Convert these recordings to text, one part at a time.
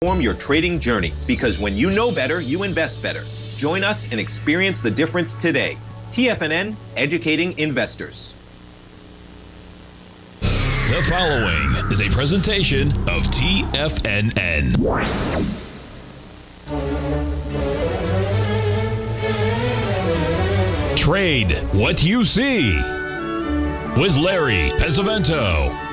Transform your trading journey, because when you know better, you invest better. Join us and experience the difference today. TFNN, educating investors. The following is a presentation of TFNN. Trade what you see with Larry Pesavento.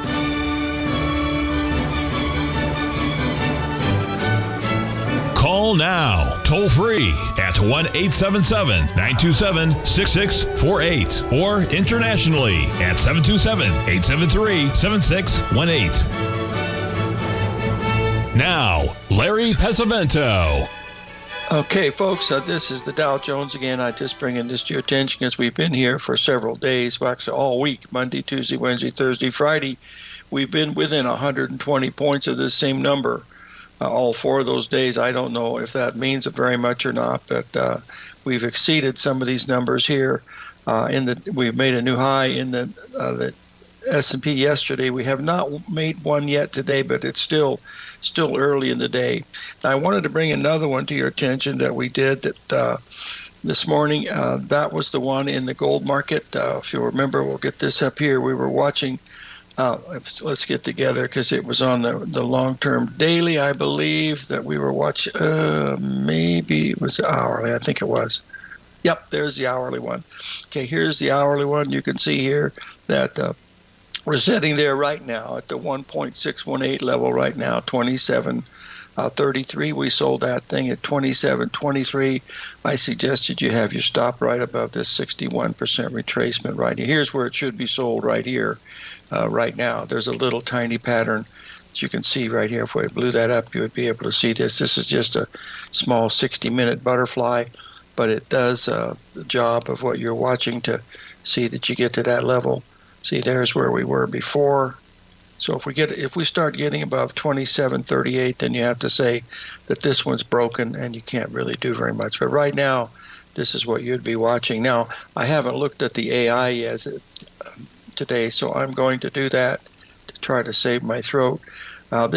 Call now, toll free at 1-877-927-6648 or internationally at 727-873-7618. Now, Larry Pesavento. Okay, folks, this is the Dow Jones again. I just bringing this to your attention because we've been here for several days, actually all week, Monday, Tuesday, Wednesday, Thursday, Friday. We've been within 120 points of this same number. All 4 of those days. I don't know if that means very much or not, but we've exceeded some of these numbers here. We've made a new high in the S&P yesterday. We have not made one yet today, but it's still early in the day. Now, I wanted to bring another one to your attention that we did this morning. That was the one in the gold market. If you'll remember, we'll get this up here. We were watching. Let's get together because it was on the long-term daily, I believe, that we were watching. Maybe it was hourly. I think it was. Yep, there's the hourly one. Okay, here's the hourly one. You can see here that we're sitting there right now at the 1.618 level right now, 27.33. We sold that thing at 27.23. I suggested you have your stop right above this 61% retracement right here. Here's where it should be sold right here. Right now, there's a little tiny pattern that you can see right here. If we blew that up, you would be able to see this. This is just a small 60-minute butterfly, but it does the job of what you're watching to see that you get to that level. See, there's where we were before. So if we start getting above 27.38, then you have to say that this one's broken and you can't really do very much. But right now, this is what you'd be watching. Now, I haven't looked at the AI yet today, so I'm going to do that to try to save my throat. You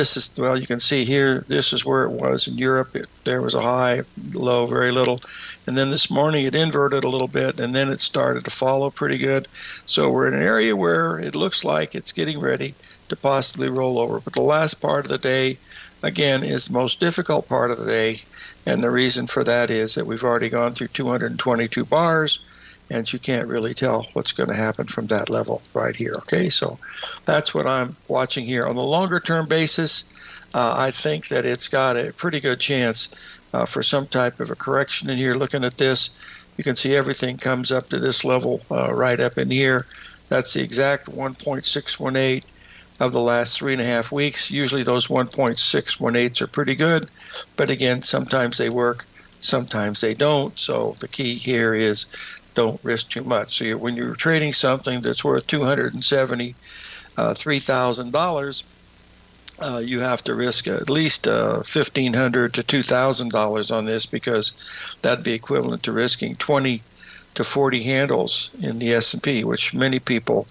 can see here, this is where it was in Europe. There was a high, low, very little. And then this morning it inverted a little bit, and then it started to follow pretty good. So we're in an area where it looks like it's getting ready to possibly roll over. But the last part of the day, again, is the most difficult part of the day. And the reason for that is that we've already gone through 222 bars, and you can't really tell what's going to happen from that level right here. Okay, so that's what I'm watching here. On the longer-term basis, I think that it's got a pretty good chance for some type of a correction in here. Looking at this, you can see everything comes up to this level right up in here. That's the exact 1.618 of the last 3.5 weeks. Usually those 1.618s are pretty good, but again, sometimes they work, sometimes they don't. So the key here is don't risk too much. So when you're trading something that's worth $273,000, you have to risk at least $1,500 to $2,000 on this, because that'd be equivalent to risking 20 to 40 handles in the S&P, which many people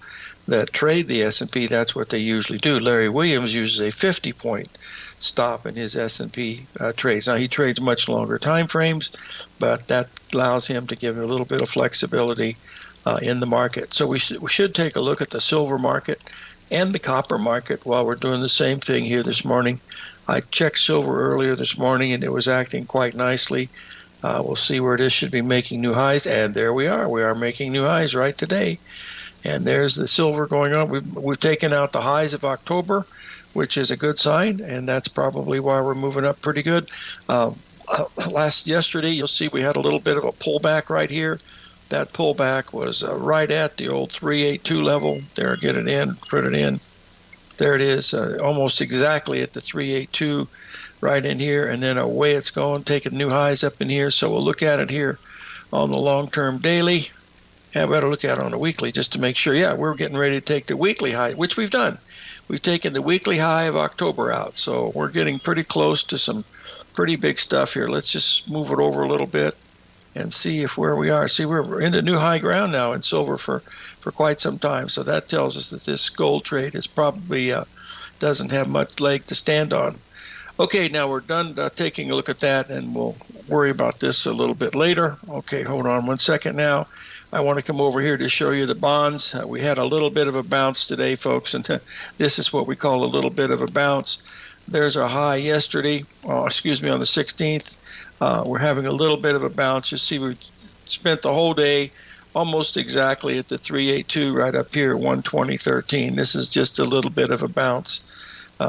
that trade the S&P, that's what they usually do. Larry Williams uses a 50-point stop in his S&P trades. Now, he trades much longer time frames, but that allows him to give a little bit of flexibility in the market. So we should take a look at the silver market and the copper market while we're doing the same thing here this morning. I checked silver earlier this morning, and it was acting quite nicely. We'll see where it is. Should be making new highs, and there we are. We are making new highs right today. And there's the silver going on. We've taken out the highs of October, which is a good sign, and that's probably why we're moving up pretty good. Yesterday, you'll see we had a little bit of a pullback right here. That pullback was right at the old 382 level. There, get it in, put it in. There it is, almost exactly at the 382 right in here, and then away it's going, taking new highs up in here. So we'll look at it here on the long-term daily. How about a look at it on a weekly just to make sure? Yeah, we're getting ready to take the weekly high, which we've done. We've taken the weekly high of October out, so we're getting pretty close to some pretty big stuff here. Let's just move it over a little bit and see where we are. See, we're into new high ground now in silver for quite some time, so that tells us that this gold trade is probably doesn't have much leg to stand on. Okay, now we're done taking a look at that, and we'll worry about this a little bit later. Okay, hold on one second now. I want to come over here to show you the bonds. We had a little bit of a bounce today, folks, and this is what we call a little bit of a bounce. There's our high yesterday, on the 16th. We're having a little bit of a bounce. You see, we spent the whole day almost exactly at the 382 right up here, 120.13. This is just a little bit of a bounce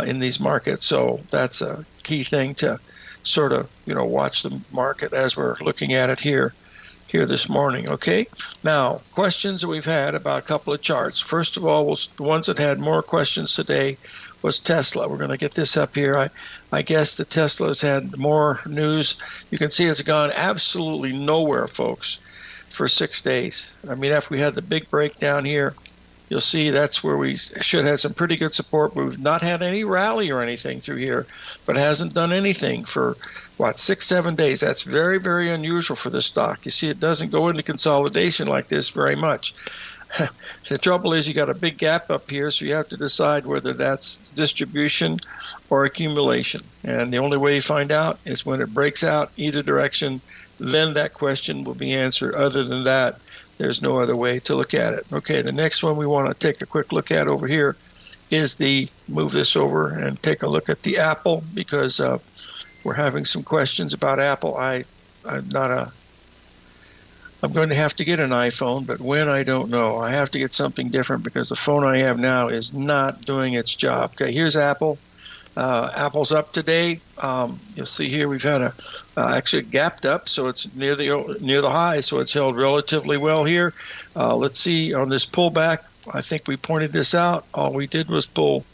in these markets. So that's a key thing to sort of, watch the market as we're looking at it here this morning. Okay. Now, questions that we've had about a couple of charts. First of all, the ones that had more questions today was Tesla. We're going to get this up here. I guess the Tesla's had more news. You can see it's gone absolutely nowhere, folks, for 6 days. I mean, after we had the big breakdown here, you'll see that's where we should have some pretty good support. We've not had any rally or anything through here, but hasn't done anything for, 6-7 days. That's very, very unusual for this stock. You see, it doesn't go into consolidation like this very much. The trouble is you got a big gap up here, so you have to decide whether that's distribution or accumulation. And the only way you find out is when it breaks out either direction, then that question will be answered. Other than that, there's no other way to look at it. Okay, the next one we want to take a quick look at over here is move this over and take a look at the Apple, because we're having some questions about Apple. I'm going to have to get an iPhone, but when, I don't know. I have to get something different because the phone I have now is not doing its job. Okay, here's Apple. Apple's up today. You'll see here we've had actually gapped up, so it's near the high, so it's held relatively well here. Let's see on this pullback. I think we pointed this out. All we did was pull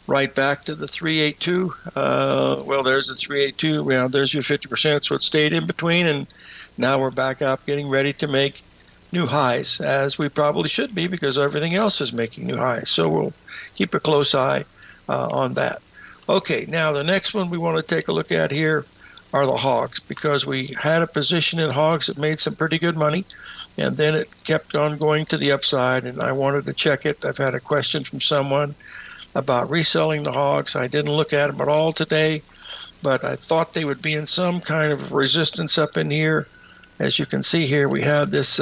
right back to the 382. Well, there's the 382. Well, there's your 50%, so it stayed in between, and now we're back up, getting ready to make new highs, as we probably should be because everything else is making new highs. So we'll keep a close eye on that. Okay, now the next one we want to take a look at here are the hogs, because we had a position in hogs that made some pretty good money, and then it kept on going to the upside, and I wanted to check it. I've had a question from someone about reselling the hogs. I didn't look at them at all today, but I thought they would be in some kind of resistance up in here. As you can see here, we had this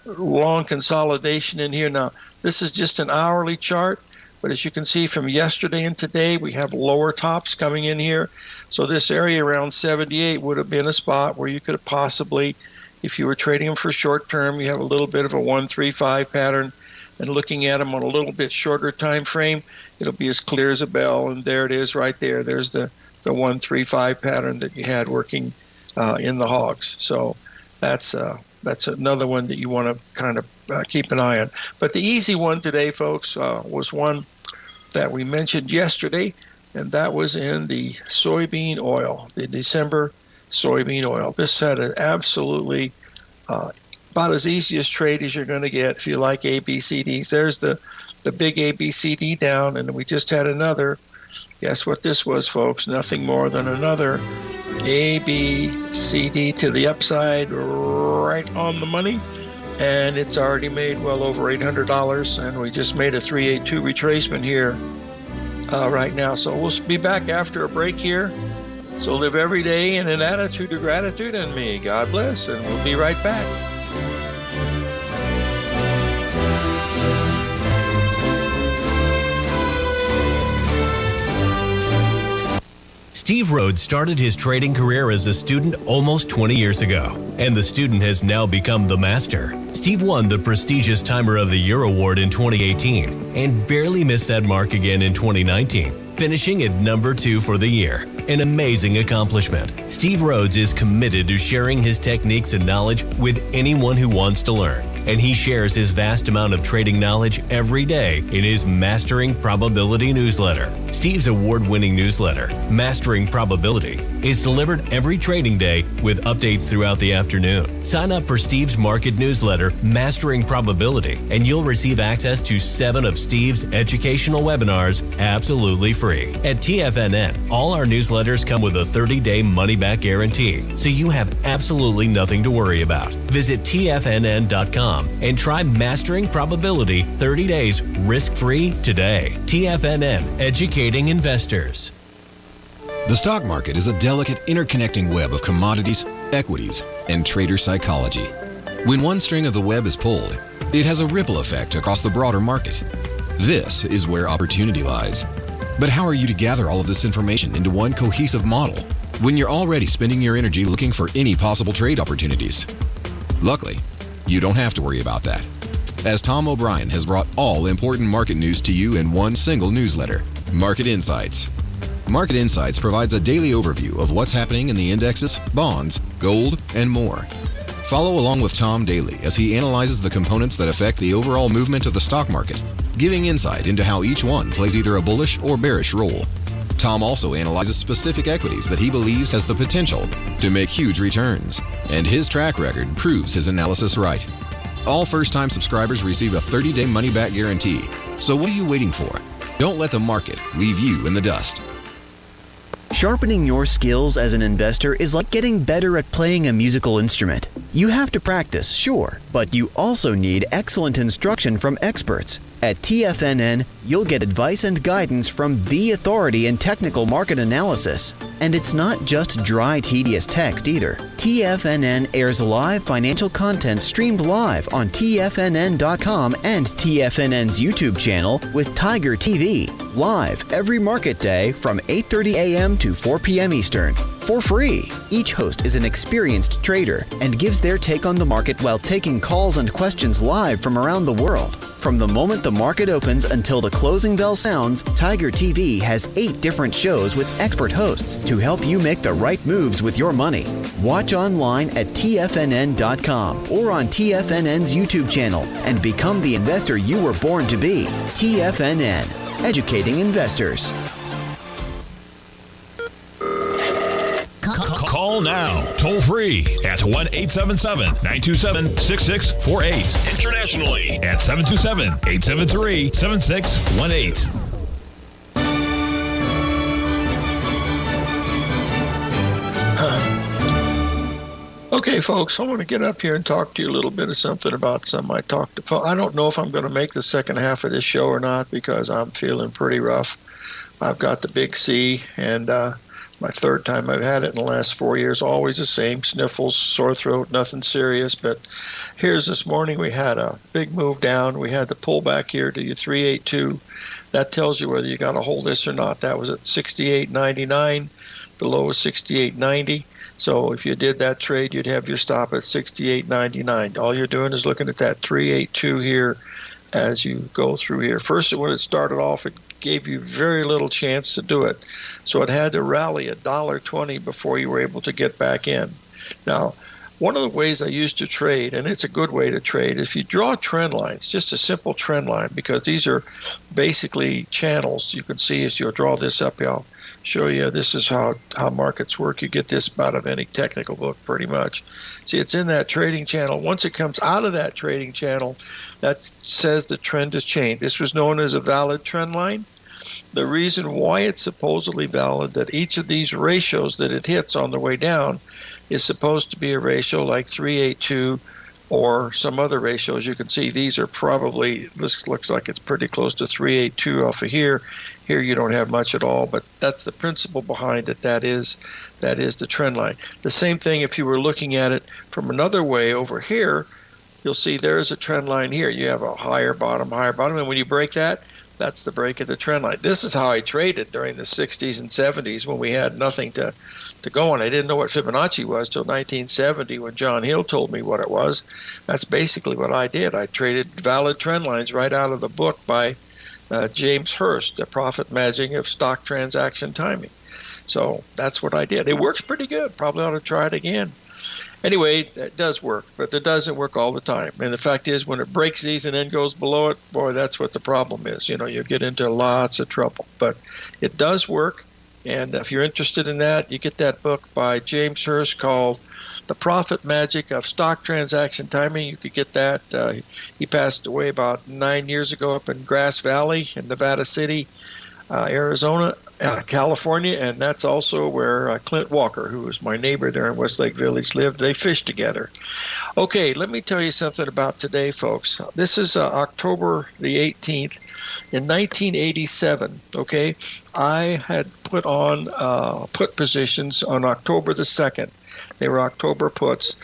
long consolidation in here. Now, this is just an hourly chart, but as you can see from yesterday and today, we have lower tops coming in here. So this area around 78 would have been a spot where you could have possibly, if you were trading them for short term, you have a little bit of a 135 pattern, and looking at them on a little bit shorter time frame, it'll be as clear as a bell. And there it is right there. There's the 135 pattern that you had working in the hogs. So that's another one that you want to kind of keep an eye on. But the easy one today, folks, was one that we mentioned yesterday, and that was in the soybean oil, the December soybean oil. This had an absolutely about as easiest trade as you're going to get if you like ABCDs. There's the big ABCD down, and we just had another. Guess what this was, folks? Nothing more than another ABCD to the upside, right on the money, and it's already made well over $800, and we just made a 382 retracement here right now. So we'll be back after a break here. So live every day in an attitude of gratitude, and may God bless, and we'll be right back. Steve Rhodes started his trading career as a student almost 20 years ago, and the student has now become the master. Steve won the prestigious Timer of the Year award in 2018 and barely missed that mark again in 2019, finishing at number 2 for the year. An amazing accomplishment. Steve Rhodes is committed to sharing his techniques and knowledge with anyone who wants to learn, and he shares his vast amount of trading knowledge every day in his Mastering Probability newsletter. Steve's award-winning newsletter, Mastering Probability, is delivered every trading day with updates throughout the afternoon. Sign up for Steve's market newsletter, Mastering Probability, and you'll receive access to 7 of Steve's educational webinars absolutely free. At TFNN, all our newsletters come with a 30-day money-back guarantee, so you have absolutely nothing to worry about. Visit TFNN.com and try Mastering Probability 30 days risk-free today. TFNN, educating investors. The stock market is a delicate, interconnecting web of commodities, equities, and trader psychology. When one string of the web is pulled, it has a ripple effect across the broader market. This is where opportunity lies. But how are you to gather all of this information into one cohesive model when you're already spending your energy looking for any possible trade opportunities? Luckily, you don't have to worry about that, as Tom O'Brien has brought all important market news to you in one single newsletter, Market Insights. Market Insights provides a daily overview of what's happening in the indexes, bonds, gold, and more. Follow along with Tom daily as he analyzes the components that affect the overall movement of the stock market, giving insight into how each one plays either a bullish or bearish role. Tom also analyzes specific equities that he believes has the potential to make huge returns, and his track record proves his analysis right. All first-time subscribers receive a 30-day money-back guarantee. So what are you waiting for? Don't let the market leave you in the dust. Sharpening your skills as an investor is like getting better at playing a musical instrument. You have to practice, sure, but you also need excellent instruction from experts. At TFNN, you'll get advice and guidance from the authority in technical market analysis. And it's not just dry, tedious text either. TFNN airs live financial content streamed live on TFNN.com and TFNN's YouTube channel with Tiger TV, live every market day from 8:30 a.m. to 4 p.m. Eastern, for free. Each host is an experienced trader and gives their take on the market while taking calls and questions live from around the world. From the moment the market opens until the closing bell sounds, Tiger TV has 8 different shows with expert hosts to help you make the right moves with your money. Watch online at TFNN.com or on TFNN's YouTube channel and become the investor you were born to be. TFNN, educating investors. Call now, toll free at 1-877-927-6648. Internationally at 727-873-7618. Okay, folks, I want to get up here and talk to you a little bit of something about something I talked to. I don't know if I'm going to make the second half of this show or not because I'm feeling pretty rough. I've got the big C, and my third time I've had it in the last 4 years, always the same, sniffles, sore throat, nothing serious. But here's this morning, we had a big move down. We had the pullback here to your 382. That tells you whether you got to hold this or not. That was at 68.99. The low was 68.90. So if you did that trade, you'd have your stop at 68.99. All you're doing is looking at that 382 here as you go through here. First, when it started off, it gave you very little chance to do it. So it had to rally $1.20 before you were able to get back in. Now, one of the ways I used to trade, and it's a good way to trade, if you draw trend lines, just a simple trend line, because these are basically channels. You can see as you'll draw this up, I'll show you this is how markets work. You get this out of any technical book pretty much. See, it's in that trading channel. Once it comes out of that trading channel, that says the trend has changed. This was known as a valid trend line. The reason why it's supposedly valid, that each of these ratios that it hits on the way down is supposed to be a ratio like 382 or some other ratios. You can see these are probably, this looks like it's pretty close to 382 off of here. Here you don't have much at all, but that's the principle behind it. That is the trend line. The same thing if you were looking at it from another way over here, you'll see there's a trend line here. You have a higher bottom, and when you break that, that's the break of the trend line. This is how I traded during the 60s and 70s when we had nothing to go on. I didn't know what Fibonacci was till 1970 when John Hill told me what it was. That's basically what I did. I traded valid trend lines right out of the book by James Hurst, The Profit Magic of Stock Transaction Timing. So that's what I did. It works pretty good. Probably ought to try it again. Anyway, it does work, but it doesn't work all the time. And the fact is, when it breaks these and then goes below it, boy, that's what the problem is. You know, you get into lots of trouble. But it does work, and if you're interested in that, you get that book by James Hurst called The Profit Magic of Stock Transaction Timing. You could get that. He passed away about 9 years ago up in Grass Valley in Nevada City. Arizona, California, and that's also where Clint Walker, who was my neighbor there in Westlake Village, lived. They fished together. Okay, let me tell you something about today, folks. This is October the 18th. In 1987, okay, I had put on put positions on October the 2nd. They were October puts.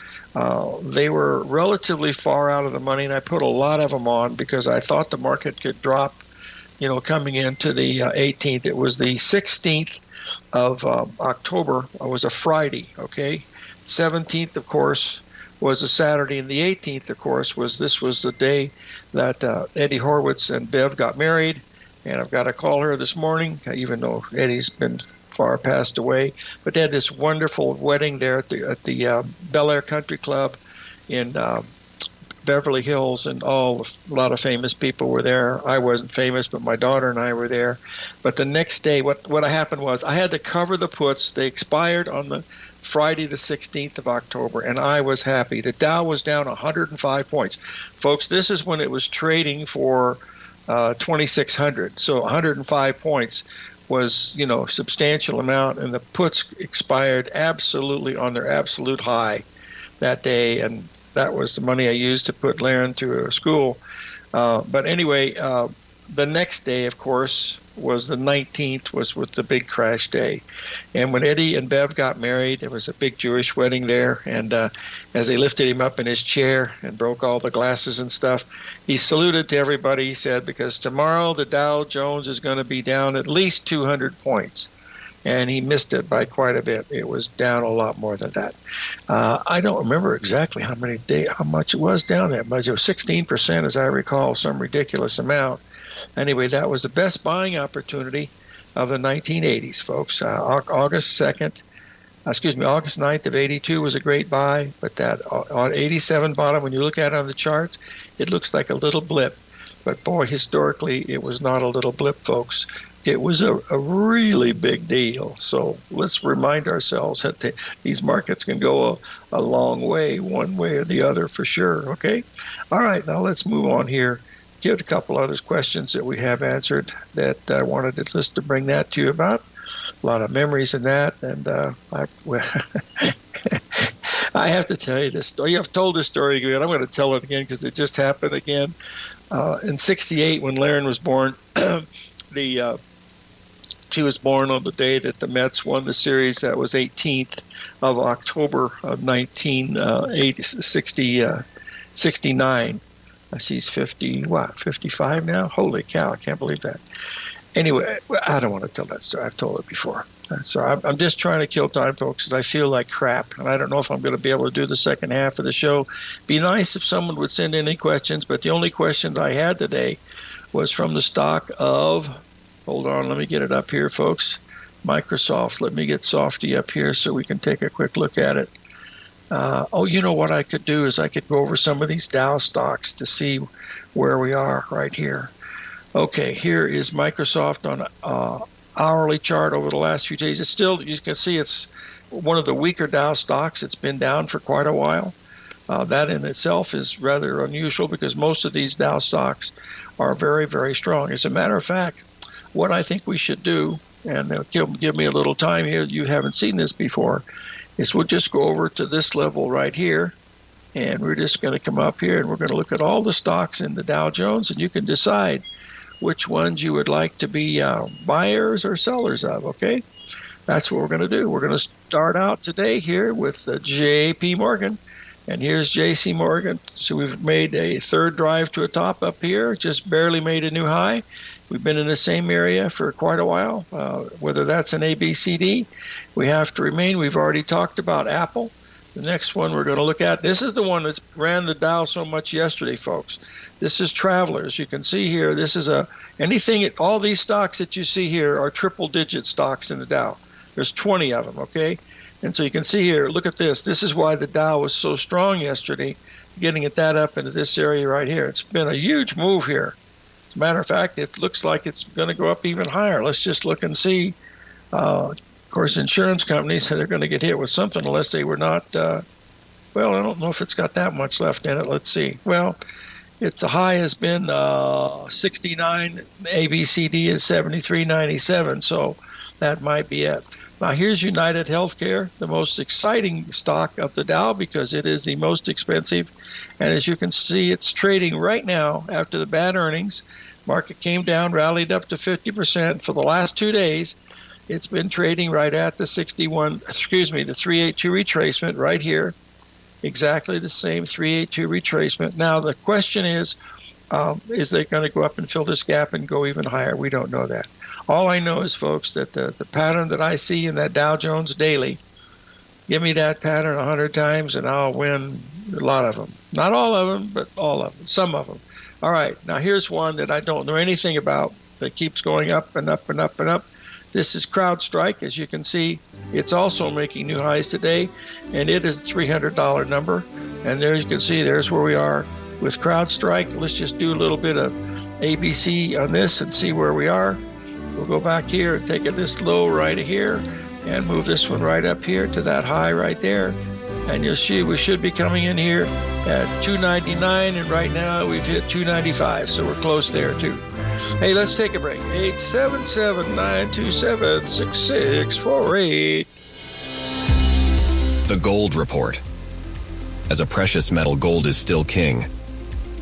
They were relatively far out of the money, and I put a lot of them on because I thought the market could drop, coming into the 18th. It was the 16th of October. It was a Friday, okay? 17th, of course, was a Saturday, and the 18th, of course, was the day that Eddie Horowitz and Bev got married, and I've got to call her this morning, even though Eddie's been far passed away. But they had this wonderful wedding there at the Bel Air Country Club in Beverly Hills, and a lot of famous people were there. I wasn't famous, but my daughter and I were there. But the next day, what happened was I had to cover the puts. They expired on the Friday the 16th of October, and I was happy. The Dow was down 105 points. Folks, this is when it was trading for 2,600. So 105 points was, substantial amount, and the puts expired absolutely on their absolute high that day, and that was the money I used to put Laren through school. But anyway, the next day, of course, was the 19th, was with the big crash day. And when Eddie and Bev got married, there was a big Jewish wedding there. And as they lifted him up in his chair and broke all the glasses and stuff, he saluted to everybody, he said, because tomorrow the Dow Jones is going to be down at least 200 points. And he missed it by quite a bit. It was down a lot more than that. I don't remember exactly how much it was down there, but it was 16%, as I recall, some ridiculous amount. Anyway, that was the best buying opportunity of the 1980s, folks. August 9th of 82 was a great buy, but that on 87 bottom, when you look at it on the charts, it looks like a little blip. But boy, historically, it was not a little blip, folks. It was a really big deal. So let's remind ourselves that these markets can go a long way, one way or the other for sure, okay? All right, now let's move on here. Get a couple other questions that we have answered that I wanted to bring that to you about. A lot of memories in that, and I have to tell you this story. I've told this story again. I'm going to tell it again because it just happened again. In '68, when Laren was born, she was born on the day that the Mets won the series. That was 18th of October of 1969. She's 55 now? Holy cow, I can't believe that. Anyway, I don't want to tell that story. I've told it before. So I'm just trying to kill time, folks, because I feel like crap, and I don't know if I'm going to be able to do the second half of the show. Be nice if someone would send any questions, but the only questions I had today was from the stock of, hold on, let me get it up here, folks, Microsoft. Let me get Softy up here so we can take a quick look at it. What I could do is I could go over some of these Dow stocks to see where we are right here. Okay, here is Microsoft on hourly chart over the last few days. It's still, you can see it's one of the weaker Dow stocks. It's been down for quite a while. That in itself is rather unusual because most of these Dow stocks are very, very strong. As a matter of fact, what I think we should do, and give me a little time here, you haven't seen this before, is we'll just go over to this level right here, and we're just going to come up here and we're going to look at all the stocks in the Dow Jones, and you can decide which ones you would like to be buyers or sellers of, okay? That's what we're going to do. We're going to start out today here with the J.P. Morgan, and here's J.C. Morgan. So we've made a third drive to a top up here, just barely made a new high. We've been in the same area for quite a while. Whether that's an A, B, C, D, we have to remain. We've already talked about Apple. The next one we're going to look at, this is the one that ran the Dow so much yesterday, folks. This is Travelers. You can see here, this is all these stocks that you see here are triple-digit stocks in the Dow. There's 20 of them, okay? And so you can see here, look at this. This is why the Dow was so strong yesterday, getting it that up into this area right here. It's been a huge move here. As a matter of fact, it looks like it's going to go up even higher. Let's just look and see. Of course, insurance companies, they're going to get hit with something unless they were not, I don't know if it's got that much left in it. Let's see. Well, The high has been 69. ABCD is 73.97. So that might be it. Now here's United Healthcare, the most exciting stock of the Dow because it is the most expensive. And as you can see, it's trading right now after the bad earnings. Market came down, rallied up to 50% for the last 2 days. It's been trading right at the 382 retracement right here. Exactly the same 382 retracement. Now the question is they going to go up and fill this gap and go even higher? We don't know that. All I know is, folks, that the pattern that I see in that Dow Jones daily, give me that pattern 100 times and I'll win a lot of them. Not all of them, but all of them, some of them. All right, now here's one that I don't know anything about that keeps going up and up and up and up. This is CrowdStrike. As you can see, it's also making new highs today, and it is a $300 number. And there you can see, there's where we are with CrowdStrike. Let's just do a little bit of ABC on this and see where we are. We'll go back here and take this low right here and move this one right up here to that high right there. And you'll see we should be coming in here at 299, and right now we've hit 295, so we're close there too. Hey, let's take a break. 877-927-6648. The Gold Report. As a precious metal, gold is still king.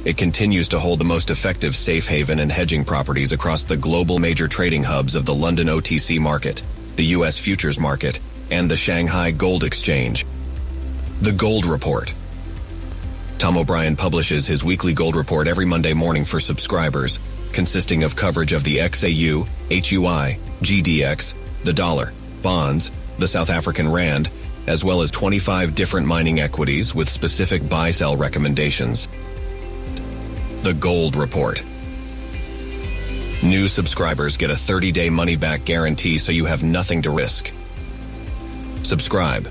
It continues to hold the most effective safe haven and hedging properties across the global major trading hubs of the London OTC market, the U.S. futures market, and the Shanghai Gold Exchange. The Gold Report. Tom O'Brien publishes his weekly gold report every Monday morning for subscribers, consisting of coverage of the XAU, HUI, GDX, the dollar, bonds, the South African rand, as well as 25 different mining equities with specific buy-sell recommendations. The Gold Report. New subscribers get a 30-day money-back guarantee so you have nothing to risk. Subscribe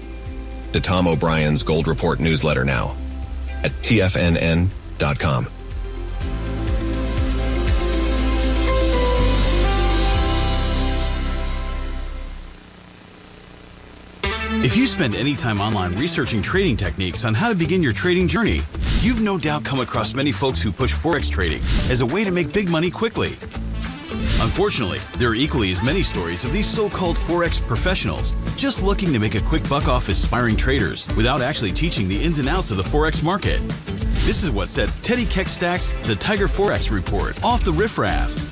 to Tom O'Brien's Gold Report newsletter now at TFNN.com. If you spend any time online researching trading techniques on how to begin your trading journey, you've no doubt come across many folks who push Forex trading as a way to make big money quickly. Unfortunately, there are equally as many stories of these so-called Forex professionals just looking to make a quick buck off aspiring traders without actually teaching the ins and outs of the Forex market. This is what sets Teddy Keckstad's The Tiger Forex Report off the riffraff.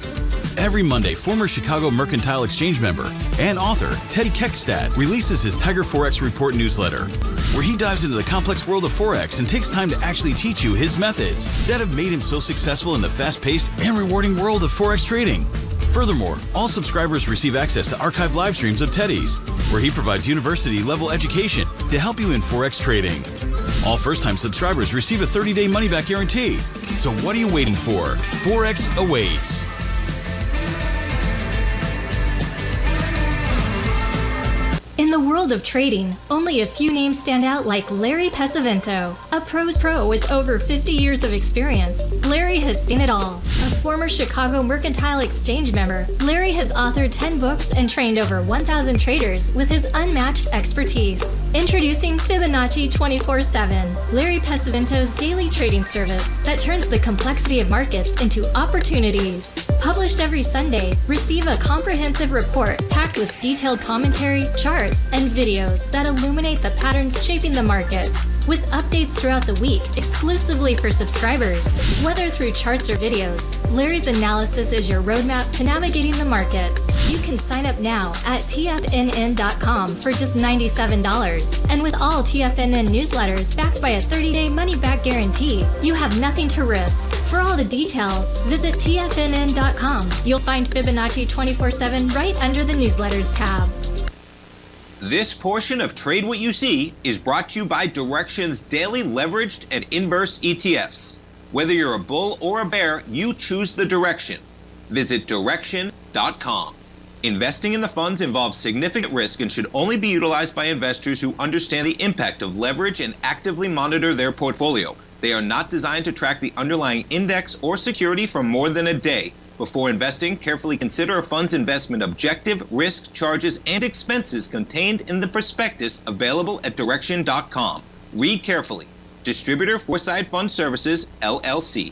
Every Monday, former Chicago Mercantile Exchange member and author Teddy Keckstad releases his Tiger Forex Report newsletter, where he dives into the complex world of Forex and takes time to actually teach you his methods that have made him so successful in the fast-paced and rewarding world of Forex trading. Furthermore, all subscribers receive access to archived live streams of Teddy's, where he provides university-level education to help you in Forex trading. All first-time subscribers receive a 30-day money-back guarantee. So what are you waiting for? Forex awaits. In the world of trading, only a few names stand out like Larry Pesavento, a pro's pro with over 50 years of experience. Larry has seen it all. A former Chicago Mercantile Exchange member, Larry has authored 10 books and trained over 1,000 traders with his unmatched expertise. Introducing Fibonacci 24/7, Larry Pesavento's daily trading service that turns the complexity of markets into opportunities. Published every Sunday, receive a comprehensive report packed with detailed commentary, charts, and videos that illuminate the patterns shaping the markets, with updates throughout the week exclusively for subscribers. Whether through charts or videos, Larry's analysis is your roadmap to navigating the markets. You can sign up now at TFNN.com for just $97. And with all TFNN newsletters backed by a 30-day money-back guarantee, you have nothing to risk. For all the details, visit TFNN.com. You'll find Fibonacci 24/7 right under the newsletters tab. This portion of Trade What You See is brought to you by Direxion's daily leveraged and inverse ETFs. Whether you're a bull or a bear, you choose the direction. Visit Direxion.com. Investing in the funds involves significant risk and should only be utilized by investors who understand the impact of leverage and actively monitor their portfolio. They are not designed to track the underlying index or security for more than a day. Before investing, carefully consider a fund's investment objective, risk, charges, and expenses contained in the prospectus available at Direxion.com. Read carefully. Distributor Foreside Fund Services, LLC.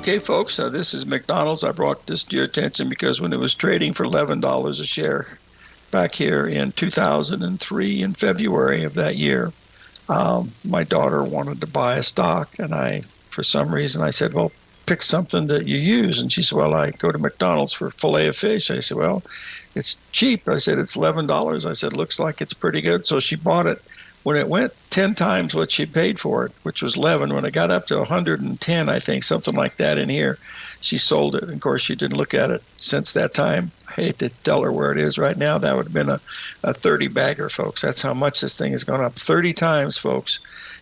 Okay, folks, this is McDonald's. I brought this to your attention because when it was trading for $11 a share back here in 2003 in February of that year, my daughter wanted to buy a stock, and for some reason, I said, well, pick something that you use. And she said, well, I go to McDonald's for filet of fish. I said, well, it's cheap. I said, it's $11. I said, looks like it's pretty good. So she bought it. When it went 10 times what she paid for it, which was 11, when it got up to 110, I think, something like that in here, she sold it. And of course, she didn't look at it since that time. I hate to tell her where it is right now. That would have been a 30-bagger, folks. That's how much this thing has gone up. 30 times, folks,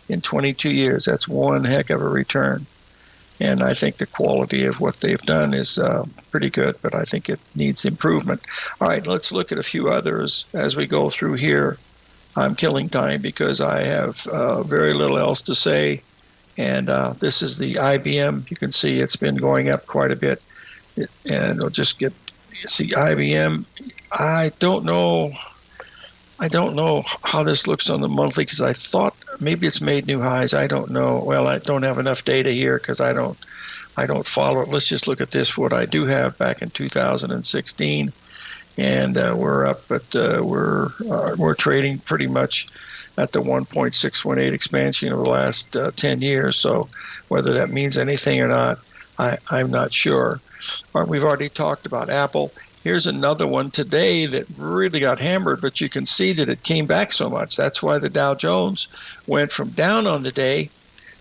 in 22 years. That's one heck of a return. And I think the quality of what they've done is pretty good, but I think it needs improvement. All right, let's look at a few others as we go through here. I'm killing time because I have very little else to say. And this is the IBM. You can see it's been going up quite a bit. And we'll just see IBM. I don't know how this looks on the monthly because I thought maybe it's made new highs. I don't know. Well, I don't have enough data here because I don't follow it. Let's just look at this, what I do have back in 2016. And we're up, but we're trading pretty much at the 1.618 expansion over the last 10 years. So whether that means anything or not, I'm not sure. We've already talked about Apple. Here's another one today that really got hammered, but you can see that it came back so much. That's why the Dow Jones went from down on the day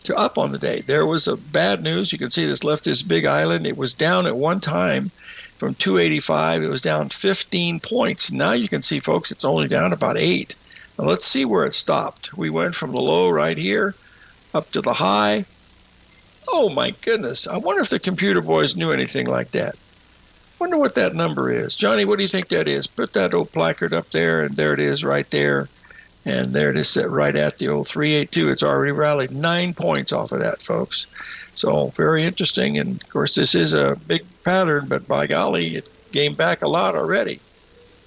to up on the day. There was a bad news. You can see this left this big island. It was down at one time from 285. It was down 15 points. Now you can see, folks, it's only down about 8. Now let's see where it stopped. We went from the low right here up to the high. Oh, my goodness. I wonder if the computer boys knew anything like that. Wonder what that number is. Johnny, what do you think that is? Put that old placard up there, and there it is right there. And there it is set right at the old 382. It's already rallied 9 points off of that, folks. So very interesting. And, of course, this is a big pattern, but by golly, it came back a lot already.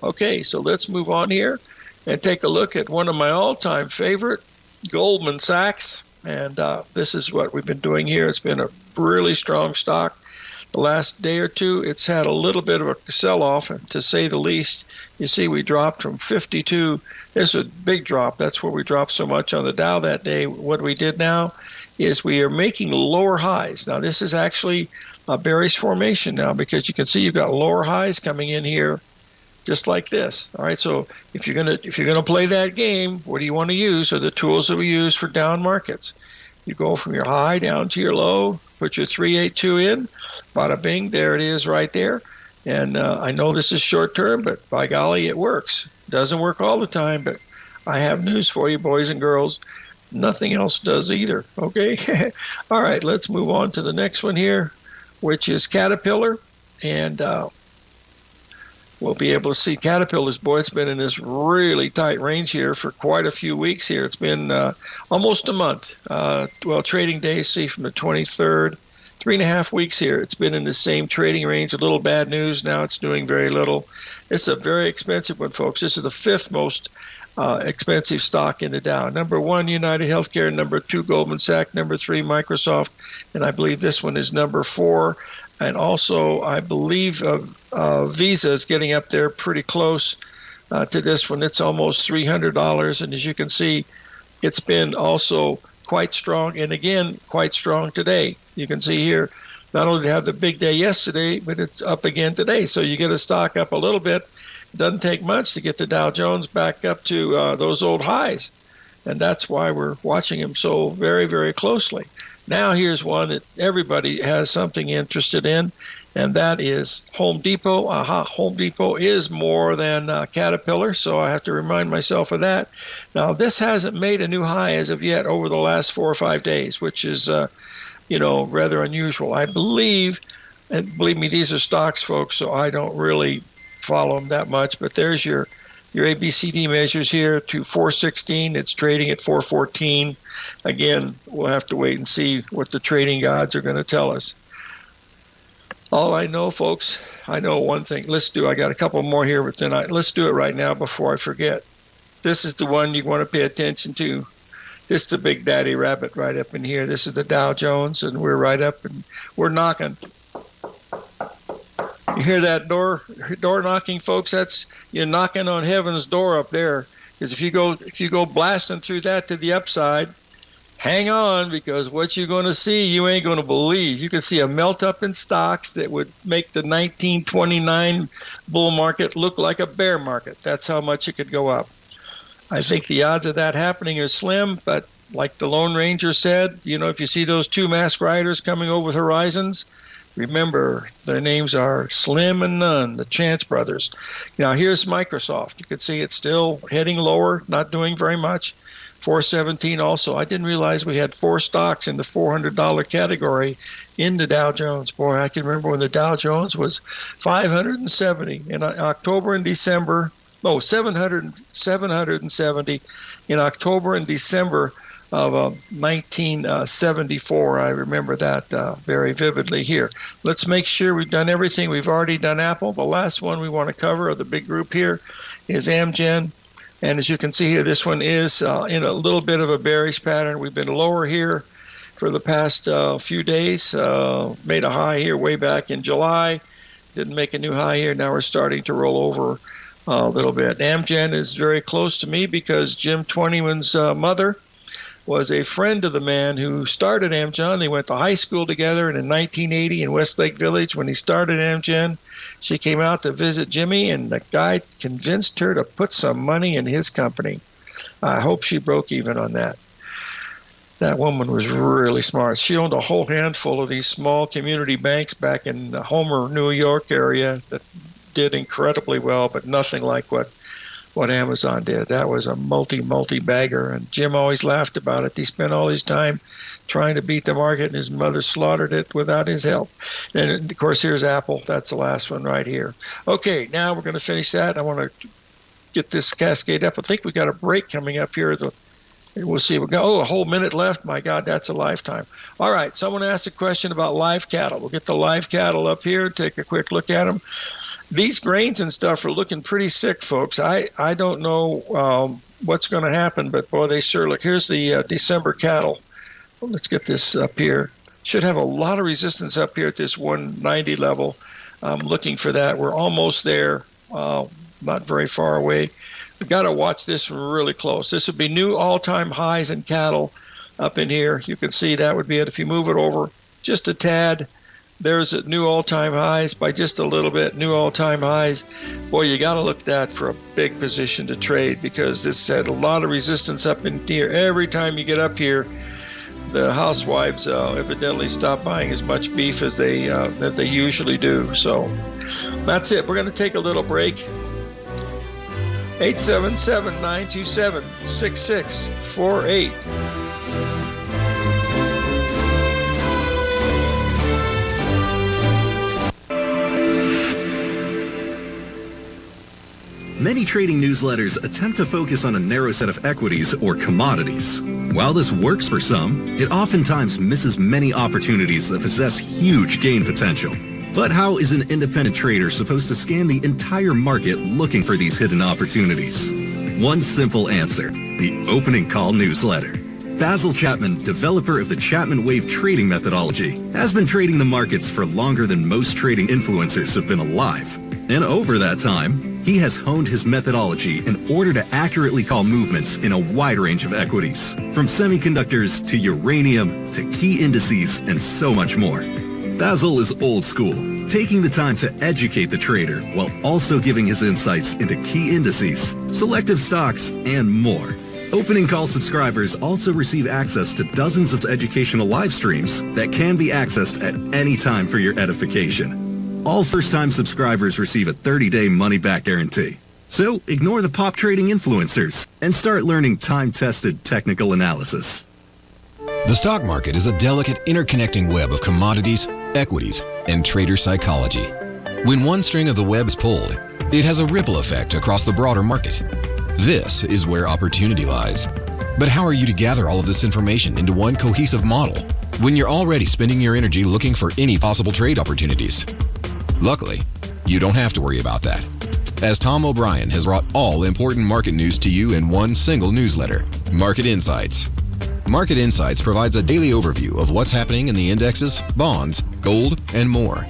Okay, so let's move on here and take a look at one of my all-time favorite, Goldman Sachs. And this is what we've been doing here. It's been a really strong stock. The last day or two, it's had a little bit of a sell-off, to say the least. You see, we dropped from 52. This is a big drop. That's where we dropped so much on the Dow that day. What we did now is we are making lower highs. Now, this is actually a bearish formation now because you can see you've got lower highs coming in here just like this. All right, so if you're gonna play that game, what do you want to use? Are the tools that we use for down markets. You go from your high down to your low, put your 382 in, bada bing, there it is right there. And I know this is short term, but by golly, it works. Doesn't work all the time, but I have news for you, boys and girls. Nothing else does either, okay? All right, let's move on to the next one here, which is Caterpillar. And we'll be able to see Caterpillar's, boy, it's been in this really tight range here for quite a few weeks here. It's been almost a month. Well, trading days, see, from the 23rd, 3.5 weeks here. It's been in the same trading range. A little bad news. Now it's doing very little. It's a very expensive one, folks. This is the 5th most expensive stock in the Dow. Number 1, United Healthcare. Number 2, Goldman Sachs. Number 3, Microsoft. And I believe this one is number 4. And also, I believe Visa is getting up there pretty close to this one. It's almost $300. And as you can see, it's been also quite strong. And again, quite strong today. You can see here, not only did it have the big day yesterday, but it's up again today. So you get a stock up a little bit. It doesn't take much to get the Dow Jones back up to those old highs. And that's why we're watching them so very, very closely. Now here's one that everybody has something interested in, and that is Home Depot. Home Depot is more than Caterpillar, so I have to remind myself of that. Now, this hasn't made a new high as of yet over the last 4 or 5 days, which is, rather unusual. I believe, and believe me, these are stocks, folks, so I don't really follow them that much, but there's your ABCD measures here to 416. It's trading at 414. Again, we'll have to wait and see what the trading gods are going to tell us. All I know, folks, I know one thing. I got a couple more here, but then let's do it right now before I forget. This is the one you want to pay attention to. This is the big daddy rabbit right up in here. This is the Dow Jones, and we're right up, and we're knocking. You hear that door knocking, folks? That's you're knocking on heaven's door up there. Because if you go blasting through that to the upside, hang on, because what you're going to see, you ain't going to believe. You can see a melt up in stocks that would make the 1929 bull market look like a bear market. That's how much it could go up. I think the odds of that happening are slim, but like the Lone Ranger said, if you see those two masked riders coming over the horizons, remember their names are Slim and None, the Chance brothers. Now here's Microsoft. You can see it's still heading lower, not doing very much. 417 also. I didn't realize we had 4 stocks in the $400 category in the Dow Jones. Boy, I can remember when the Dow Jones was 570 in October and December. No, 770 in October and December of 1974. I remember that very vividly here. Let's make sure we've done everything. We've already done Apple. The last one we want to cover of the big group here is Amgen. And as you can see here, this one is in a little bit of a bearish pattern. We've been lower here for the past few days. Made a high here way back in July. Didn't make a new high here. Now we're starting to roll over a little bit. Amgen is very close to me because Jim Twentyman's mother was a friend of the man who started Amgen. They went to high school together, and in 1980 in Westlake Village, when he started Amgen, she came out to visit Jimmy, and the guy convinced her to put some money in his company. I hope she broke even on that. That woman was really smart. She owned a whole handful of these small community banks back in the Homer, New York area that did incredibly well, but nothing like what Amazon did. That was a multi-bagger, and Jim always laughed about it. He spent all his time trying to beat the market, and his mother slaughtered it without his help. And, of course, here's Apple. That's the last one right here. Okay, now we're going to finish that. I want to get this cascade up. I think we got a break coming up here. We'll see. We'll go. A whole minute left. My God, that's a lifetime. All right, someone asked a question about live cattle. We'll get the live cattle up here, take a quick look at them. These grains and stuff are looking pretty sick, folks. I don't know what's going to happen, but boy, they sure look. Here's the December cattle. Well, let's get this up here. Should have a lot of resistance up here at this 190 level. I'm looking for that. We're almost there, not very far away. We've got to watch this really close. This would be new all-time highs in cattle up in here. You can see that would be it. If you move it over just a tad, there's a new all-time highs by just a little bit, new all-time highs. Boy, you got to look at that for a big position to trade because this had a lot of resistance up in here. Every time you get up here, the housewives evidently stop buying as much beef as they usually do. So that's it. We're going to take a little break. 877-927-6648. Many trading newsletters attempt to focus on a narrow set of equities or commodities. While this works for some, it oftentimes misses many opportunities that possess huge gain potential. But how is an independent trader supposed to scan the entire market looking for these hidden opportunities? One simple answer: the opening call newsletter. Basil Chapman, developer of the Chapman Wave trading methodology, has been trading the markets for longer than most trading influencers have been alive. And over that time, he has honed his methodology in order to accurately call movements in a wide range of equities, from semiconductors to uranium to key indices and so much more. Basil is old school, taking the time to educate the trader while also giving his insights into key indices, selective stocks, and more. Opening call subscribers also receive access to dozens of educational live streams that can be accessed at any time for your edification. All first-time subscribers receive a 30-day money-back guarantee. So ignore the pop trading influencers and start learning time-tested technical analysis. The stock market is a delicate interconnecting web of commodities, equities, and trader psychology. When one string of the web is pulled, it has a ripple effect across the broader market. This is where opportunity lies. But how are you to gather all of this information into one cohesive model when you're already spending your energy looking for any possible trade opportunities? Luckily, you don't have to worry about that, as Tom O'Brien has brought all important market news to you in one single newsletter, Market Insights. Market Insights provides a daily overview of what's happening in the indexes, bonds, gold, and more.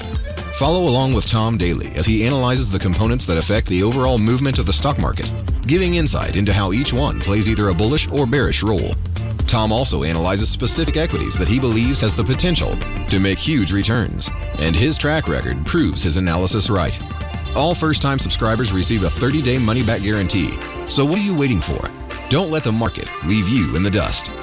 Follow along with Tom daily as he analyzes the components that affect the overall movement of the stock market, giving insight into how each one plays either a bullish or bearish role. Tom also analyzes specific equities that he believes has the potential to make huge returns, and his track record proves his analysis right. All first-time subscribers receive a 30-day money-back guarantee. So what are you waiting for? Don't let the market leave you in the dust.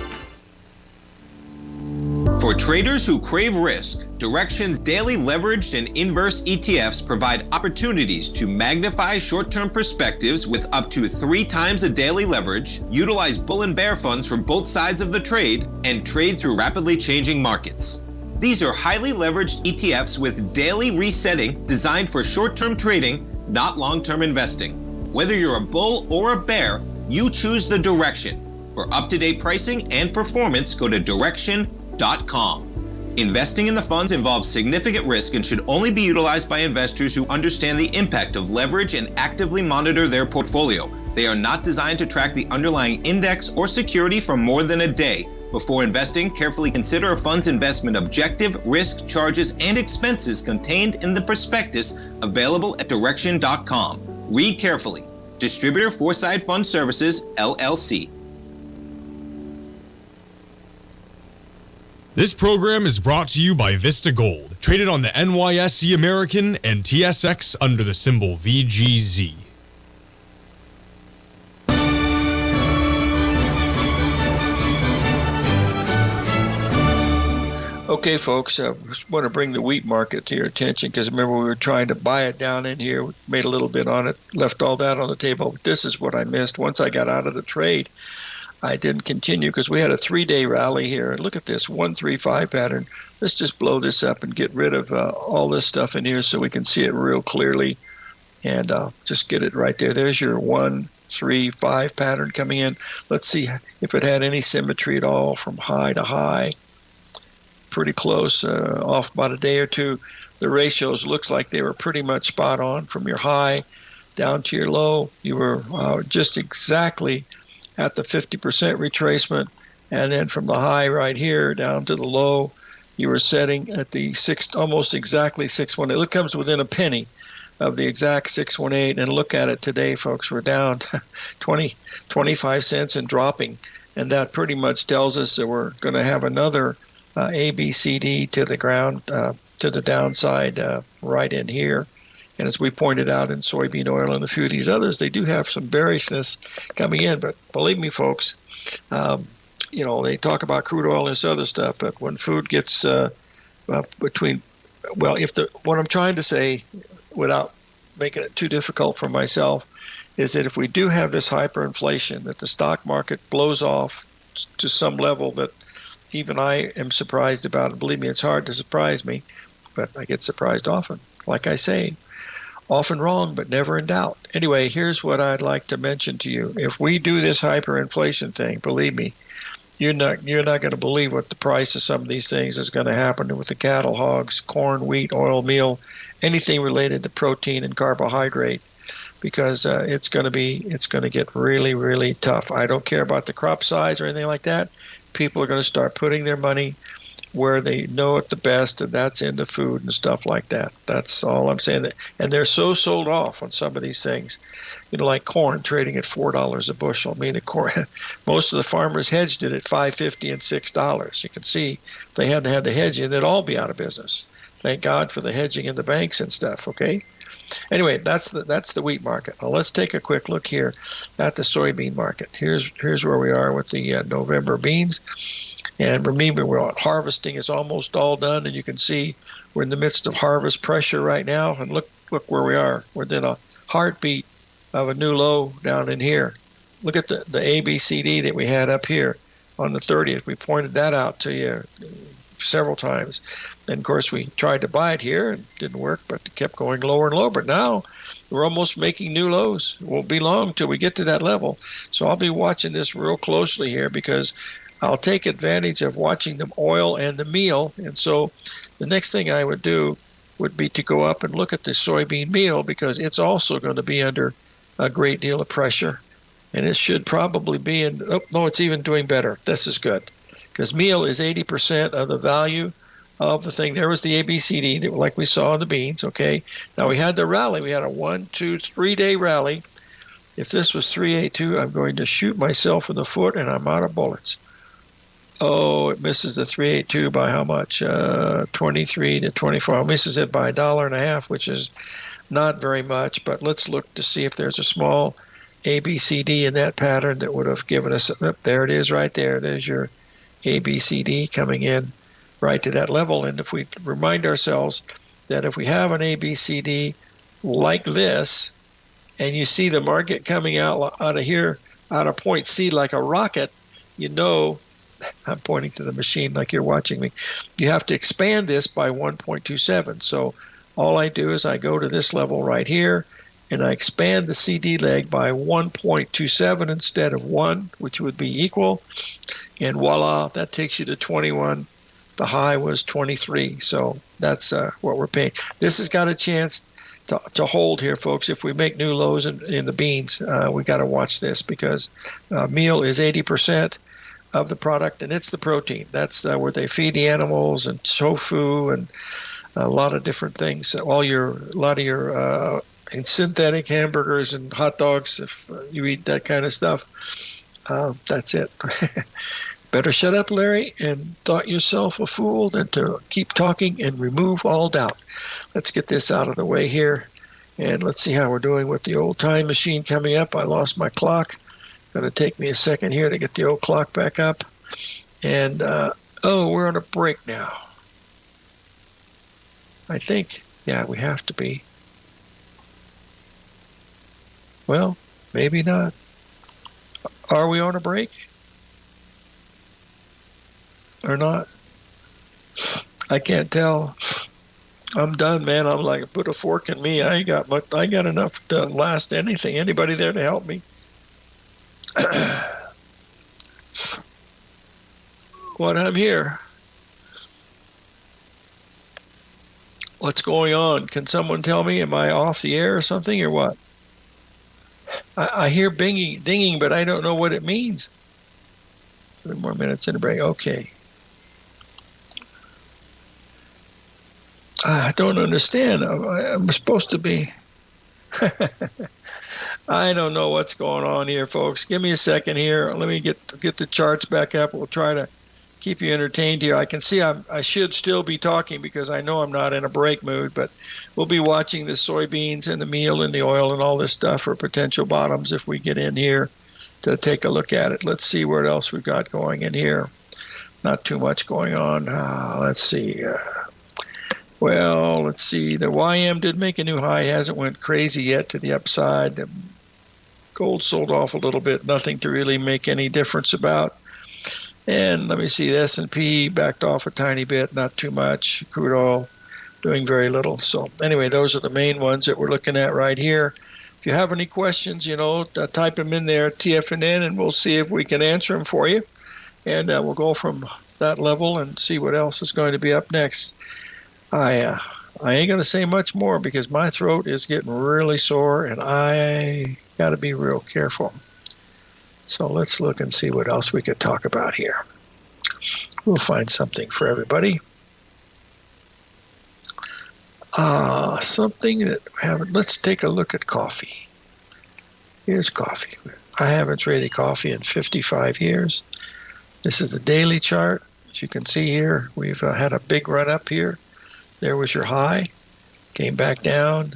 For traders who crave risk, Direxion's daily leveraged and inverse ETFs provide opportunities to magnify short-term perspectives with up to 3 times a daily leverage, utilize bull and bear funds from both sides of the trade, and trade through rapidly changing markets. These are highly leveraged ETFs with daily resetting designed for short-term trading, not long-term investing. Whether you're a bull or a bear, you choose the Direxion. For up-to-date pricing and performance, go to Direxion.com. Investing in the funds involves significant risk and should only be utilized by investors who understand the impact of leverage and actively monitor their portfolio. They are not designed to track the underlying index or security for more than a day. Before investing, carefully consider a fund's investment objective, risk, charges, and expenses contained in the prospectus available at Direxion.com. Read carefully. Distributor Foreside Fund Services, LLC. This program is brought to you by Vista Gold, traded on the NYSE American and TSX under the symbol VGZ. Okay, folks, I want to bring the wheat market to your attention because remember we were trying to buy it down in here, we made a little bit on it, left all that on the table. But this is what I missed. Once I got out of the trade, I didn't continue because we had a 3-day rally here. And look at this 135 pattern. Let's just blow this up and get rid of all this stuff in here so we can see it real clearly. And just get it right there. There's your 135 pattern coming in. Let's see if it had any symmetry at all from high to high. Pretty close, off about a day or two. The ratios looks like they were pretty much spot on from your high down to your low. You were just exactly at the 50% retracement, and then from the high right here down to the low, you were setting at the almost exactly 618. It comes within a penny of the exact 618, and look at it today, folks. We're down 25 cents and dropping, and that pretty much tells us that we're going to have another ABCD to the ground, to the downside right in here. And as we pointed out in soybean oil and a few of these others, they do have some bearishness coming in. But believe me, folks, they talk about crude oil and this other stuff, but when food gets what I'm trying to say, without making it too difficult for myself, is that if we do have this hyperinflation, that the stock market blows off to some level that even I am surprised about, and believe me, it's hard to surprise me, but I get surprised often. Like I say, often wrong, but never in doubt. Anyway, here's what I'd like to mention to you. If we do this hyperinflation thing, believe me, you're not going to believe what the price of some of these things is going to happen with the cattle, hogs, corn, wheat, oil, meal, anything related to protein and carbohydrate, because it's going to get really, really tough. I don't care about the crop size or anything like that. People are going to start putting their money where they know it the best, and that's into food and stuff like that. That's all I'm saying. And they're so sold off on some of these things, like corn trading at $4 a bushel. I mean, the corn, most of the farmers hedged it at $5.50 and $6. You can see if they hadn't had the hedging, they'd all be out of business. Thank God for the hedging in the banks and stuff. Okay. Anyway, that's the wheat market. Now let's take a quick look here at the soybean market. Here's where we are with the November beans. And remember, harvesting is almost all done, and you can see we're in the midst of harvest pressure right now. And look where we are. We're within a heartbeat of a new low down in here. Look at the ABCD that we had up here on the 30th. We pointed that out to you several times. And, of course, we tried to buy it here. It didn't work, but it kept going lower and lower. But now we're almost making new lows. It won't be long till we get to that level. So I'll be watching this real closely here because I'll take advantage of watching the oil and the meal. And so the next thing I would do would be to go up and look at the soybean meal because it's also going to be under a great deal of pressure. And it should probably be it's even doing better. This is good. because meal is 80% of the value of the thing. There was the ABCD, like we saw in the beans, okay? Now we had the rally. We had a 1, 2, 3-day rally. If this was 382, I'm going to shoot myself in the foot, and I'm out of bullets. Oh, it misses the 382 by how much? 23 to 24. It misses it by $1.50, which is not very much, but let's look to see if there's a small ABCD in that pattern that would have given us, there it is right there. There's your ABCD coming in right to that level. And if we remind ourselves that if we have an ABCD like this, and you see the market coming out of here, out of point C like a rocket, you know, I'm pointing to the machine like you're watching me, you have to expand this by 1.27. So all I do is I go to this level right here, and I expand the CD leg by 1.27 instead of 1, which would be equal. And voila, that takes you to 21. The high was 23. So that's what we're paying. This has got a chance to hold here, folks. If we make new lows in the beans, we got to watch this, because meal is 80% of the product, and it's the protein. That's where they feed the animals, and tofu, and a lot of different things. A lot of your synthetic hamburgers and hot dogs, if you eat that kind of stuff, that's it. Better shut up, Larry, and thought yourself a fool than to keep talking and remove all doubt. Let's get this out of the way here, and let's see how we're doing with the old time machine coming up. I lost my clock. Going to take me a second here to get the old clock back up. And, we're on a break now. I think, yeah, we have to be. Well, maybe not. Are we on a break? Or not? I can't tell. I'm done, man. I'm like, put a fork in me. I ain't got much. I got enough to last anything. Anybody there to help me? What, I'm here. What's going on? Can someone tell me? Am I off the air or something, or what? I hear dinging, but I don't know what it means. 3 more minutes in a break. Okay. I don't understand. I'm supposed to be. I don't know what's going on here, folks. Give me a second here. Let me get the charts back up. We'll try to keep you entertained here. I can see I should still be talking, because I know I'm not in a break mood, but we'll be watching the soybeans and the meal and the oil and all this stuff for potential bottoms if we get in here to take a look at it. Let's see what else we've got going in here. Not too much going on. Let's see. Let's see. The YM did make a new high. Hasn't went crazy yet to the upside. Gold sold off a little bit. Nothing to really make any difference about. And let me see. The S&P backed off a tiny bit. Not too much. Crude oil doing very little. So anyway, those are the main ones that we're looking at right here. If you have any questions, type them in there, TFNN, and we'll see if we can answer them for you. And we'll go from that level and see what else is going to be up next. I ain't going to say much more, because my throat is getting really sore, and I got to be real careful. So let's look and see what else we could talk about here. We'll find something for everybody. Something that we haven't. Let's take a look at coffee. Here's coffee. I haven't traded coffee in 55 years. This is the daily chart. As you can see here, we've had a big run up here. There was your high, came back down.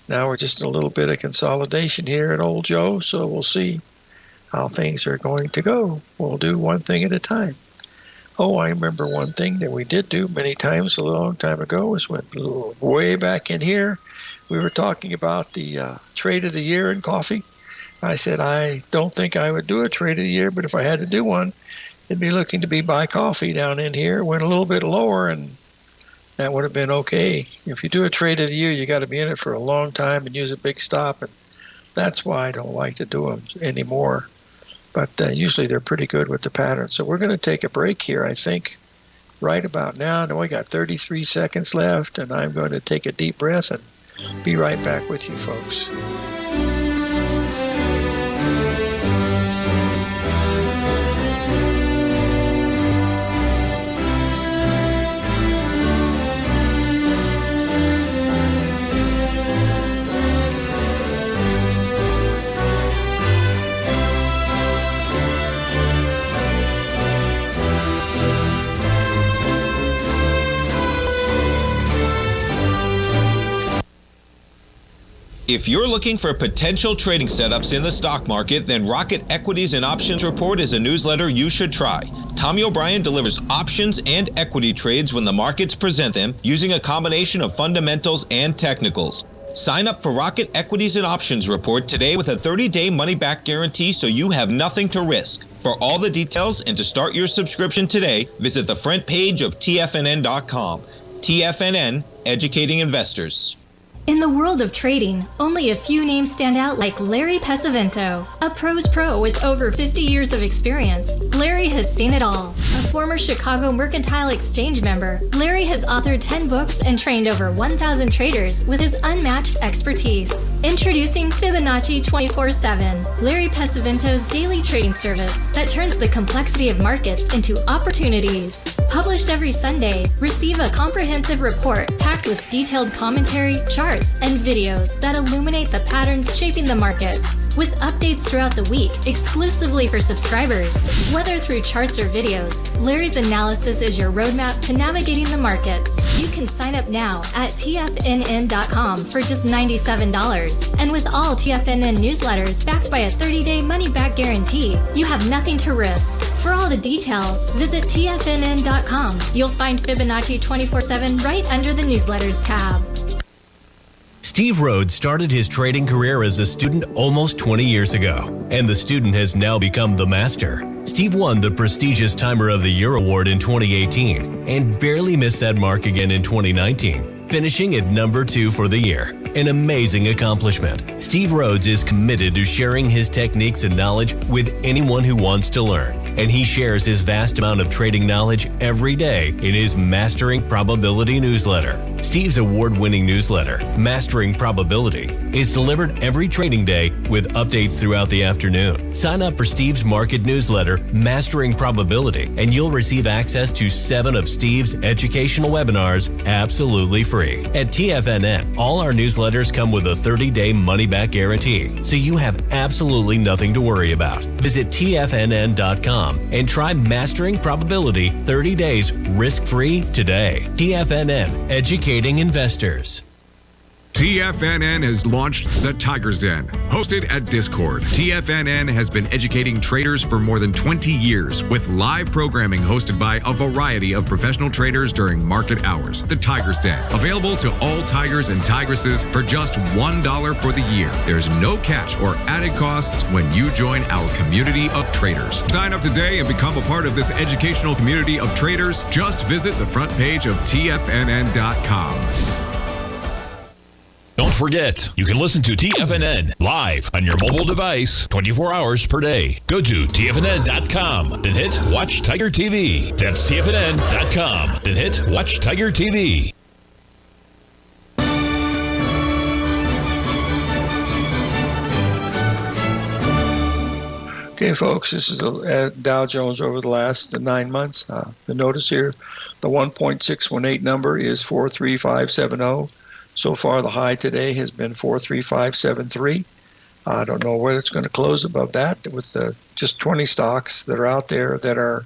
Now we're just in a little bit of consolidation here at Old Joe, so we'll see how things are going to go. We'll do one thing at a time. Oh, I remember one thing that we did do many times a long time ago was when way back in here, we were talking about the trade of the year in coffee. I said I don't think I would do a trade of the year, but if I had to do one, it'd be looking to be buy coffee down in here. It went a little bit lower, and that would have been okay. If you do a trade of the year, you got to be in it for a long time and use a big stop, and that's why I don't like to do them anymore. But usually they're pretty good with the pattern. So we're going to take a break here, I think, right about now. Now we got 33 seconds left, and I'm going to take a deep breath and be right back with you, folks. If you're looking for potential trading setups in the stock market, then Rocket Equities and Options Report is a newsletter you should try. Tommy O'Brien delivers options and equity trades when the markets present them, using a combination of fundamentals and technicals. Sign up for Rocket Equities and Options Report today with a 30-day money-back guarantee, so you have nothing to risk. For all the details and to start your subscription today, visit the front page of TFNN.com. TFNN, educating investors. In the world of trading, only a few names stand out like Larry Pesavento, a pros pro with over 50 years of experience. Larry has seen it all. A former Chicago Mercantile Exchange member, Larry has authored 10 books and trained over 1,000 traders with his unmatched expertise. Introducing Fibonacci 24/7, Larry Pesavento's daily trading service that turns the complexity of markets into opportunities. Published every Sunday, receive a comprehensive report packed with detailed commentary, charts, and videos that illuminate the patterns shaping the markets, with updates throughout the week exclusively for subscribers. Whether through charts or videos, Larry's analysis is your roadmap to navigating the markets. You can sign up now at TFNN.com for just $97. And with all TFNN newsletters backed by a 30-day money-back guarantee, you have nothing to risk. For all the details, visit TFNN.com. You'll find Fibonacci 24/7 right under the newsletters tab. Steve Rhodes started his trading career as a student almost 20 years ago, and the student has now become the master. Steve won the prestigious Timer of the Year award in 2018 and barely missed that mark again in 2019, finishing at number 2 for the year. An amazing accomplishment. Steve Rhodes is committed to sharing his techniques and knowledge with anyone who wants to learn, and he shares his vast amount of trading knowledge every day in his Mastering Probability newsletter. Steve's award-winning newsletter, Mastering Probability, is delivered every trading day with updates throughout the afternoon. Sign up for Steve's market newsletter, Mastering Probability, and you'll receive access to 7 of Steve's educational webinars absolutely free. At TFNN, all our newsletters come with a 30-day money-back guarantee, so you have absolutely nothing to worry about. Visit TFNN.com and try Mastering Probability 30 days risk-free today. TFNN, educating investors. TFNN has launched the Tiger's Den. Hosted at Discord, TFNN has been educating traders for more than 20 years with live programming hosted by a variety of professional traders during market hours. The Tiger's Den, available to all tigers and tigresses for just $1 for the year. There's no catch or added costs when you join our community of traders. Sign up today and become a part of this educational community of traders. Just visit the front page of TFNN.com. Don't forget, you can listen to TFNN live on your mobile device 24 hours per day. Go to TFNN.com, then hit Watch Tiger TV. That's TFNN.com, then hit Watch Tiger TV. Okay, folks, this is the Dow Jones over the last 9 months. The notice here, the 1.618 number is 43570. So far, the high today has been 43573. I don't know whether it's going to close above that with the just 20 stocks that are out there that are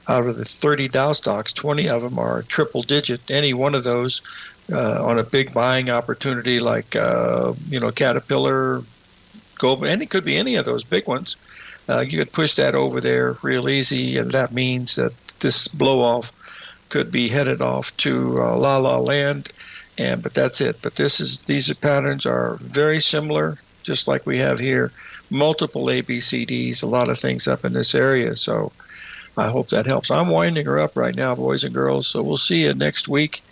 out of the 30 Dow stocks. 20 of them are triple digit. Any one of those on a big buying opportunity like, Caterpillar, Goldman, and it could be any of those big ones. You could push that over there real easy, and that means that this blow-off could be headed off to La La Land. But that's it. But these patterns are very similar, just like we have here. Multiple ABCDs, a lot of things up in this area. So I hope that helps. I'm winding her up right now, boys and girls. So we'll see you next week.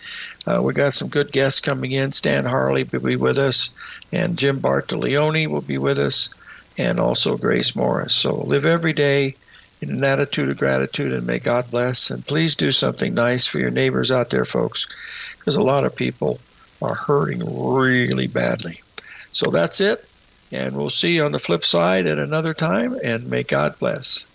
We got some good guests coming in. Stan Harley will be with us, and Jim Bartolioni will be with us, and also Grace Morris. So live every day in an attitude of gratitude, and may God bless. And please do something nice for your neighbors out there, folks, because a lot of people are hurting really badly. So that's it, and we'll see you on the flip side at another time, and may God bless.